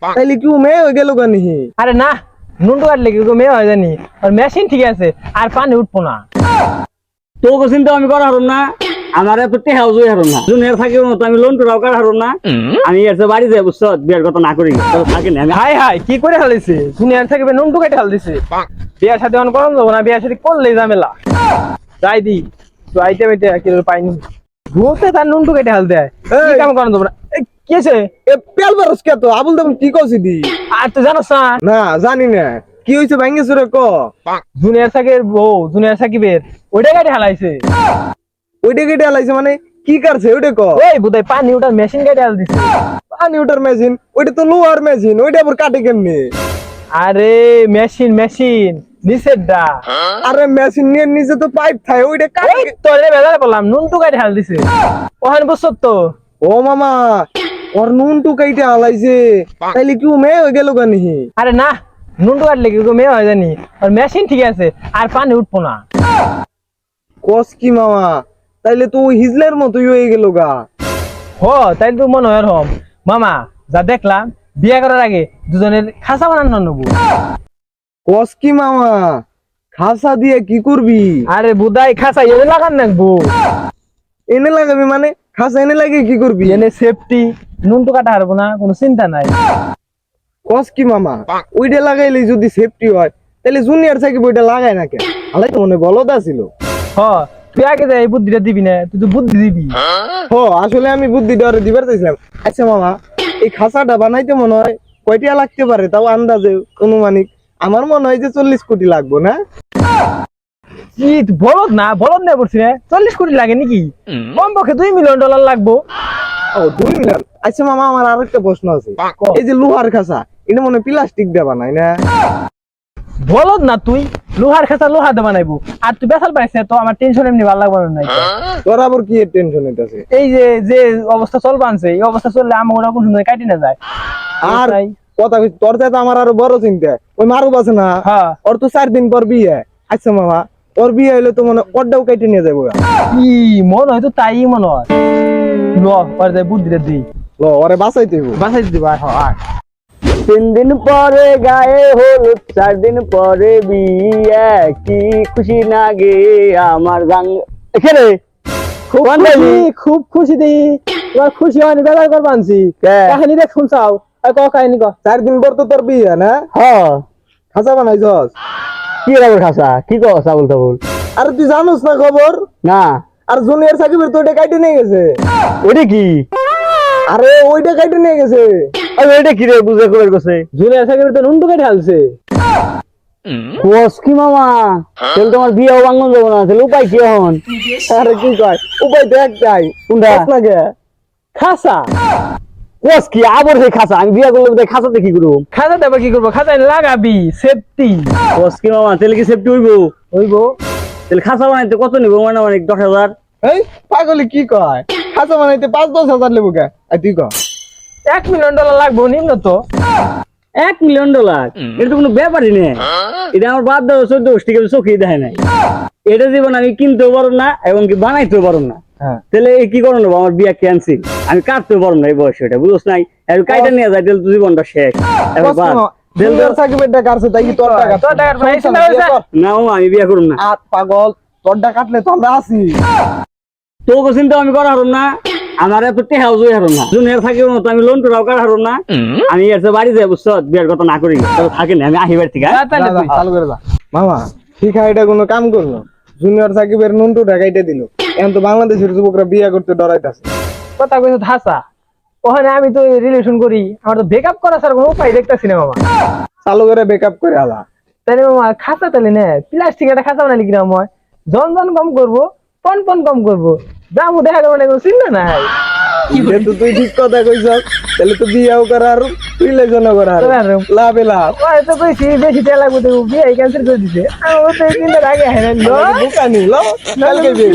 তাইলে কি ও মেয়ে হয়ে গেল কেন? আরে না, নুনটু কাটলে কি মেয়ে হয় জানি, আর মেশিন ঠিক আছে, আর পানি উঠবো না। তো চিন্তা আমি করা হারুম না, আমার এত টেহাও জয় হারুম না, জুনিয়র থাকিব না তো আমি লোন টোরাও করা হারুম না। আমি এর বাড়ি যাই বুঝছো, বিয়ের কথা না করি থাকে না আমি। হাই হাই কি করে হালাইছে, দুনিয়ার থেকে নুনটু কেটে হাল দিছে। বিয়ার সাথে অন করন যাবো না, বিয়ার সাথে করলেই ঝামেলা। যাই দি তো আইতে আইতে কি পাইনি, ভূতে তার নুনটু কেটে হাল দেয়, কি কাম করন যাবো না। কি আছে এ পেল বারস কে তো আবুল দেবন কি কইছি দি? আর তো জানোস না, না জানি না কি হইছে, ভাঙ্গে সুরে ক। জুনিয়র সাকিবের বউ, জুনিয়র সাকিবের ওইটা কেটে হালাইছে। ওইটা কেটে আলাইছে মানে কি করছে ওইটা ক। ওই বুধাই পানি উঠার মেশিন কেটে হাল দিছে। পানি ওঠার মেশিন? ওইটা তো লোহার মেশিন, ওইটা আবার কাটে কেমনে? আরে মেশিন মেশিন নিচের দা। আরে মেশিন নিয়ে নিচে তো পাইপ থাকে, ওইটা কাটে। ওই তোরে বেজারে বললাম নুনটু কেটে হাল দিছে। ওখানে বুঝছ তো। ও মামা, ওর নুন টু কাইটে আলাইছে, তাইলে কি ও মেয়ে হয়ে গেল কেন? আরে না, নুনটু কাটলে কি মেয়ে হয় জানি, আর মেশিন ঠিক আছে, আর পানি উঠবো না। কস কি মামা, তাইলে তো ওই হিজলের মতোই হয়ে গেল গা। তাই তো মনে হয় হম মামা, যা দেখলাম বিয়ে করার আগে দুজনের খাসা বানানো নেবো। কস কি মামা, খাসা দিয়ে কি করবি? আরে বুদাই খাসা এনে লাগান নাকবো। এনে লাগাবি মানে? খাসা এনে লাগিয়ে কি করবি? এনে সেফটি, নুনটু কাটা হারবো না, কোনো চিন্তা নাই। কস কি মামা, ওইটা লাগাইলে যদি সেফটি হয় তাহলে জুনিয়র সাকিব ওইটা লাগায় না কেন? আলাই তো মনে বলদা ছিল। তুই আগে যাই বুদ্ধিটা দিবি না, তুই তো বুদ্ধি দিবি। আসলে আমি বুদ্ধিটা ওরে দিবার চাইছিলাম। আচ্ছা মামা, এই খাসাটা বানাইতে মনে হয় কয়টা লাগতে পারে, তাও আন্দাজে অনুমানিক? আমার মনে হয় যে 40 কোটি লাগবো না? কি বলদ না, বলদ না পড়ছি না, 40 কোটি লাগে নাকি? কমপক্ষে $2 মিলিয়ন লাগবো। ও 2 মিলিয়ন? আচ্ছা মামা, আমার আরেকটা প্রশ্ন আছে। এই যে লোহার খাসা, এটা মনে হয় প্লাস্টিক দিয়ে বানায় না? বলদ না তুই, লোহার খাসা লোহা দিয়ে বানাইবো, আর তুই বেসাল পাইছে তো আমার টেনশন এমনি ভালো লাগবে না। তোর আবার কি টেনশন হইতাছে? এই যে যে অবস্থা চলবা আনছে, এই অবস্থা চললে আমার ওরা কোন সময় কাটি না যায়। আর তাই। কথা কইছি, তোর চাইতে আমার আরো বড় চিন্তা। ওই মারুব আছে না, হ্যাঁ। ওর তো 4 দিন পর বিয়ে। আচ্ছা মামা, ওর বিয়ে হইলে তো মনে অর্ডাও কেটে নিয়ে যাবো। কি মন হয়তো তাই মনে হয়। ল পরে যাই বুদ্ধিটা দিই, ল ওরে বাঁচাইতে হইব। বাসাই দিতে পার। 3 দিন পরে গায়ে হলুদ, 4 দিন পরে বিয়ে, কি খুশি লাগে আমার গাং। এখানে খুব খুশি দিই, তোমার খুশি হয়নি বেজার করবা আনছি। কাহিনী দেখ শুনছাও, আর ক কাহিনী ক। 4 দিন পর তো তোর বিয়ে না? হ্যাঁ। খাসা বানাইছস? কি রাবো খাসা, কি কস আবুল তাবুল? আরে তুই জানোস না খবর? না। আর জুনিয়র সাকিবের তো ওইটা কাইটে নিয়ে গেছে। ওইটা কি? আরে ওইটা কাইটে নিয়ে গেছে। আরে ওইটা কি রে, বুঝে করে গেছে? জুনিয়র সাকিবের তো নুনটু কেটে হালছে। কস কি মামা, তাহলে তোমার বিয়েও ভাঙন যাবো না, তাহলে উপায় কি এখন? আরে কি কয়, উপায় তো একটাই। কোনটা? কস না কে? খাসা। কস কি আবার সেই খাসা? আমি বিয়ে করলে বোধহয় খাসাতে কি করবো? খাসা দেবা কি করবো, খাসা লাগাবি সেফটি কস কি মামা, তাহলে কি সেফটি হইবো? হইব। তাহলে খাসা বানাইতে কত নিবো? মানে অনেক 10,000। এই পাগলি কি কয়, খাসা বানাইতে 5-10 হাজার লেবু কে? আর তুই ক $1 মিলিয়ন লাগবো নিম্ন তো। $1 মিলিয়ন? এটা তো কোনো ব্যাপারই নেই। এটা আমার বাদ দেওয়া 14 ঠিক আছে, চোখেই দেখে নাই। এটা জীবন আমি কিনতেও পারো না এবং কি বানাইতেও পারো না। তাহলে এই কি করো নেবো? আমার বিয়া ক্যান্সেল, আমি কাটতেও পারো না এই বয়সে, এটা বুঝোস নাই? আমি কাইটা নিয়ে যাই, তাহলে তো জীবনটা শেষ। এবার বাদ। জুনিয়র সাকিবের টাকা আছে, তাই কি তোর টাকা? তোর টাকার ভাই চিন্তা হয়েছে? না মামা, আমি বিয়া করুম না। আর পাগল, তোরটা কাটলে তো আমরা আছি। তো চিন্তা আমি করা হারুম না, আমার এত টেহাও জয় হারুম না, জুনিয়র থাকিব না তো আমি লোন টোরাও করা হারুম না। আমি এর বাড়ি যাই বুঝছো, বিয়ের কথা না করি থাকে না, আমি আহি বাড়ি থেকে। তাহলে তুই চালু করে যা মামা। ঠিক আছে, এটা কোনো কাম করলো? জুনিয়র সাকিবের নুনটু ঢাকাইতে দিল, এখন তো বাংলাদেশের যুবকরা বিয়ে করতে ডরাইতেছে। কথা কইছো হাসা, ওখানে আমি তো রিলেশন করি, আমার তো ব্রেকআপ করা ছাড়া কোনো উপায় দেখতেছি না মামা। চালু করে বেকআপ করে আলা। তাহলে মামা খাসা তাহলে নে, প্লাস্টিক একটা খাসা বানালি কিনা? মই জন কম করবো, পন কম করবো, দামও দেখা যাবে না, কোনো চিন্তা নাই। যেহেতু তুই ঠিক কথা কইছ, তাহলে তো বিয়েও করার রিলেশনও করার লাভে লাভ। তো কইছি বেশি তেল লাগবে, তো বিয়ে ক্যান্সেল করে দিছে। আমার তো এই চিন্তা আগে হ্যাঁ দোকানি লো, কালকে বিয়ে।